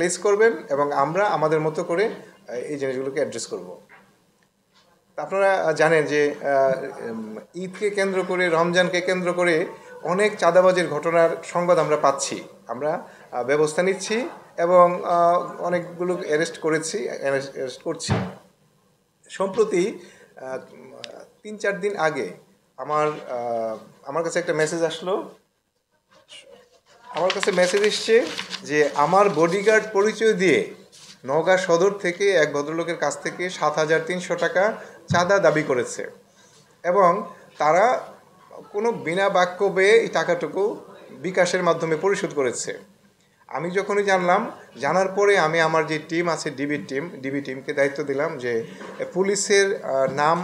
Place করবেন এবং আমরা আমাদের মতো করে এই জিনিসগুলোকে অ্যাড্রেস করব। আপনারা জানেন যে ঈদকে কেন্দ্র করে, রমজানকে কেন্দ্র করে অনেক চাঁদাবাজির ঘটনার সংবাদ আমরা পাচ্ছি। আমরা ব্যবস্থা নিচ্ছি এবং অনেকগুলো অ্যারেস্ট করছি। সম্প্রতি 3-4 দিন আগে আমার কাছে একটা মেসেজ আসলো। আমার কাছে মেসেজ এসছে যে আমার বডিগার্ড পরিচয় দিয়ে নওগাঁ সদর থেকে এক ভদ্রলোকের কাছ থেকে 7,300 টাকা চাঁদা দাবি করেছে এবং তারা কোনো বিনা বাক্য ব্যয়ে এই টাকাটুকু বিকাশের মাধ্যমে পরিশোধ করেছে। আমি যখনই জানার পরে আমি আমার যে টিম আছে ডিবি টিমকে দায়িত্ব দিলাম যে পুলিশের নাম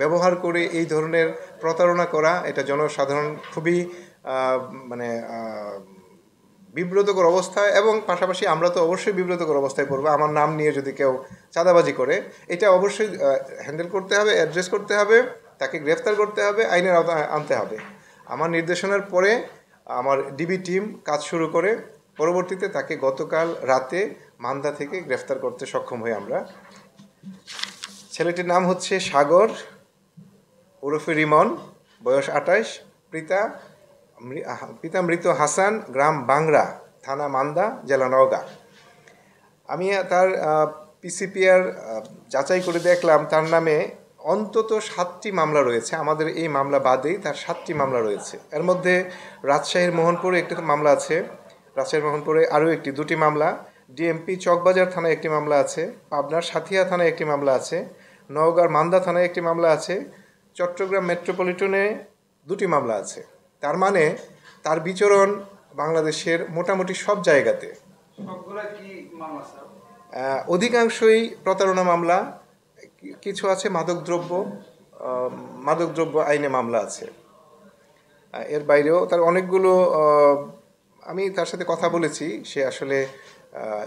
ব্যবহার করে এই ধরনের প্রতারণা করা, এটা জনসাধারণ খুবই মানে বিব্রতকর অবস্থায়, এবং পাশাপাশি আমরা তো অবশ্যই বিব্রতকর অবস্থায় পড়বো আমার নাম নিয়ে যদি কেউ চাঁদাবাজি করে। এটা অবশ্যই হ্যান্ডেল করতে হবে, অ্যাড্রেস করতে হবে, তাকে গ্রেফতার করতে হবে, আইনের আওতায় আনতে হবে। আমার নির্দেশনার পরে আমার ডিবি টিম কাজ শুরু করে পরবর্তীতে তাকে গতকাল রাতে মান্দা থেকে গ্রেফতার করতে সক্ষম হই আমরা। ছেলেটির নাম হচ্ছে সাগর ওরফে রিমন, বয়স 28, পিতা মৃত হাসান, গ্রাম বাংরা, থানা মান্দা, জেলা নওগাঁ। আমি তার পিসিপিআর যাচাই করে দেখলাম তার নামে অন্তত 7টি মামলা রয়েছে। আমাদের এই মামলা বাদেই তার 7টি মামলা রয়েছে। এর মধ্যে রাজশাহীর মোহনপুরে একটি মামলা আছে, রাজশাহীর মোহনপুরে আরও 2টি মামলা, ডিএমপি চকবাজার থানায় একটি মামলা আছে, পাবনার সাথিয়া থানায় একটি মামলা আছে, নওগাঁর মান্দা থানায় একটি মামলা আছে, চট্টগ্রাম মেট্রোপলিটনে 2টি মামলা আছে। তার মানে তার বিচরণ বাংলাদেশের মোটামুটি সব জায়গাতে। অধিকাংশই প্রতারণা মামলা, কিছু আছে মাদকদ্রব্য আইনে মামলা আছে। এর বাইরেও তার অনেকগুলো, আমি তার সাথে কথা বলেছি, সে আসলে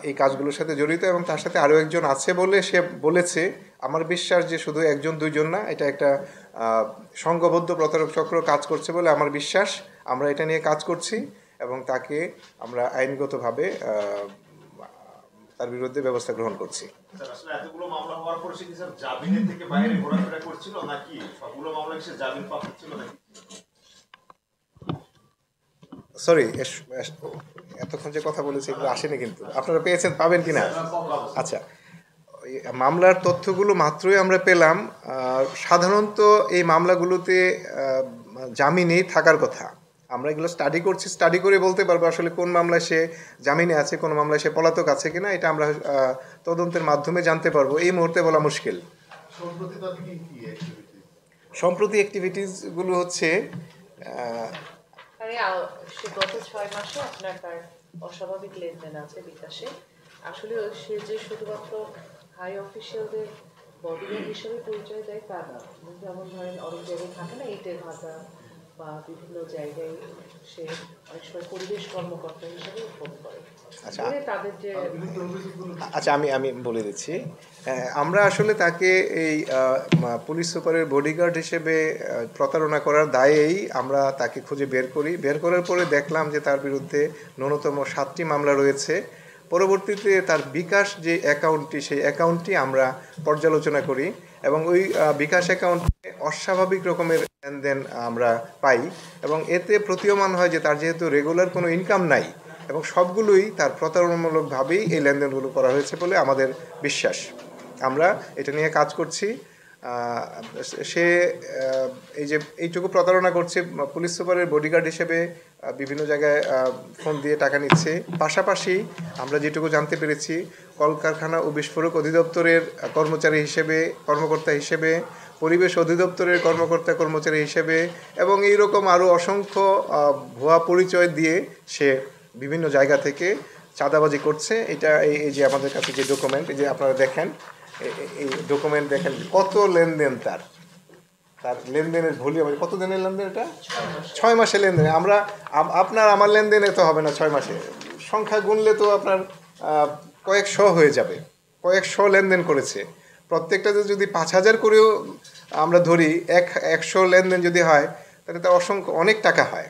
এই কাজগুলোর সাথে জড়িত এবং তার সাথে আরও একজন আছে বলে সে বলেছে। আমার বিশ্বাস যে শুধু 1-2 জন না, এটা একটা সংঘবদ্ধ প্রতারক চক্র কাজ করছে বলে আমার বিশ্বাস। আমরা এটা নিয়ে কাজ করছি এবং তাকে আমরা আইনগতভাবে তার বিরুদ্ধে ব্যবস্থা গ্রহণ করছি। সরি, এতক্ষণ যে কথা বলেছি এগুলো আসেনি, কিন্তু আপনারা পাবেন কিনা? আচ্ছা, মামলার তথ্যগুলো মাত্রই আমরা পেলাম। সাধারণত এই মামলাগুলোতে জামিনেই থাকার কথা। আমরা এগুলো স্টাডি করে বলতে পারবো আসলে কোন মামলায় সে জামিনে আছে, কোন মামলায় সে পলাতক আছে কিনা, এটা আমরা তদন্তের মাধ্যমে জানতে পারবো। এই মুহূর্তে বলা মুশকিল। সম্প্রতি অ্যাক্টিভিটিসগুলো হচ্ছে গত 6 মাসে আপনার তার অস্বাভাবিক লেনদেন আছে বিকাশে। আসলে সে যে শুধুমাত্র হাই অফিসিয়ালদের বডিগার্ড হিসেবে পরিচয় দেয় তা না। যেমন ধরেন অনেক জায়গায় থাকে না, ইটের ভাতা বা বিভিন্ন জায়গায় সে অনেক সময় পরিবেশ কর্মকর্তা হিসেবে ফোন করে। আচ্ছা, আমি বলে দিচ্ছি। আমরা আসলে তাকে এই পুলিশ সুপারের বডিগার্ড হিসেবে প্রতারণা করার দায়েই আমরা তাকে খুঁজে বের করার পরে দেখলাম যে তার বিরুদ্ধে ন্যূনতম 7টি মামলা রয়েছে। পরবর্তীতে তার বিকাশ যে অ্যাকাউন্টটি, সেই অ্যাকাউন্টটি আমরা পর্যালোচনা করি এবং ওই বিকাশ অ্যাকাউন্টে অস্বাভাবিক রকমের লেনদেন আমরা পাই এবং এতে প্রতীয়মান হয় যে তার যেহেতু রেগুলার কোনো ইনকাম নাই এবং সবগুলোই তার প্রতারণামূলকভাবেই এই লেনদেনগুলো করা হয়েছে বলে আমাদের বিশ্বাস। আমরা এটা নিয়ে কাজ করছি। সে এইটুকু প্রতারণা করছে, পুলিশ সুপারের বডিগার্ড হিসেবে বিভিন্ন জায়গায় ফোন দিয়ে টাকা নিচ্ছে। পাশাপাশি আমরা যেটুকু জানতে পেরেছি, কলকারখানা ও বিস্ফোরক অধিদপ্তরের কর্মকর্তা হিসেবে, পরিবেশ অধিদপ্তরের কর্মচারী হিসেবে এবং এইরকম আরও অসংখ্য ভুয়া পরিচয় দিয়ে সে বিভিন্ন জায়গা থেকে চাঁদাবাজি করছে। এটা এই যে আমাদের কাছে যে ডকুমেন্ট, এই যে আপনারা দেখেন, এই ডকুমেন্ট দেখেন কত লেনদেন, তার লেনদেনের ভলিউম, কত দিনের লেনদেন, এটা 6 মাসের লেনদেন। আমার লেনদেনে তো হবে না 6 মাসে, সংখ্যা গুনলে তো আপনার কয়েকশো হয়ে যাবে। কয়েকশো লেনদেন করেছে। প্রত্যেকটাতে যদি 5,000 করেও আমরা ধরি, 100 লেনদেন যদি হয় তাহলে তার অনেক টাকা হয়,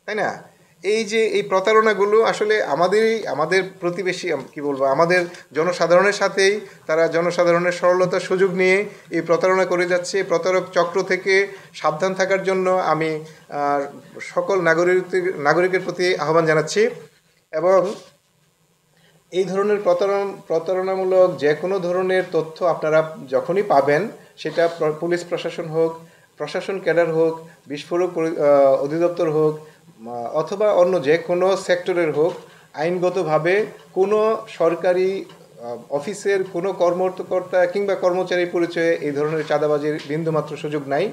তাই না? এই যে এই প্রতারণাগুলো আসলে আমাদের প্রতিবেশী কি বলবো, আমাদের জনসাধারণের সাথেই তারা জনসাধারণের সরলতার সুযোগ নিয়ে এই প্রতারণা করে যাচ্ছে। এই প্রতারক চক্র থেকে সাবধান থাকার জন্য আমি সকল নাগরিকের প্রতি আহ্বান জানাচ্ছি। এবং এই ধরনের প্রতারণামূলক যে কোনো ধরনের তথ্য আপনারা যখনই পাবেন, সেটা পুলিশ প্রশাসন হোক, প্রশাসন ক্যাডার হোক, বিস্ফোরক অধিদপ্তর হোক, অথবা অন্য যে কোনো সেক্টরের হোক, আইনগতভাবে কোনো সরকারি অফিসের কোনো কর্মকর্তা কিংবা কর্মচারী পরিচয়ে এই ধরনের চাঁদাবাজির বিন্দুমাত্র সুযোগ নাই।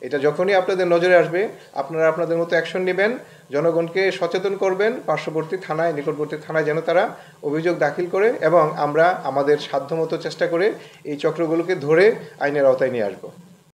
এটা যখনই আপনাদের নজরে আসবে, আপনারা আপনাদের মতো অ্যাকশন নেবেন, জনগণকে সচেতন করবেন, পার্শ্ববর্তী থানায়, নিকটবর্তী থানায় যেন তারা অভিযোগ দাখিল করে, এবং আমরা আমাদের সাধ্যমতো চেষ্টা করে এই চক্রগুলোকে ধরে আইনের আওতায় নিয়ে আসবো।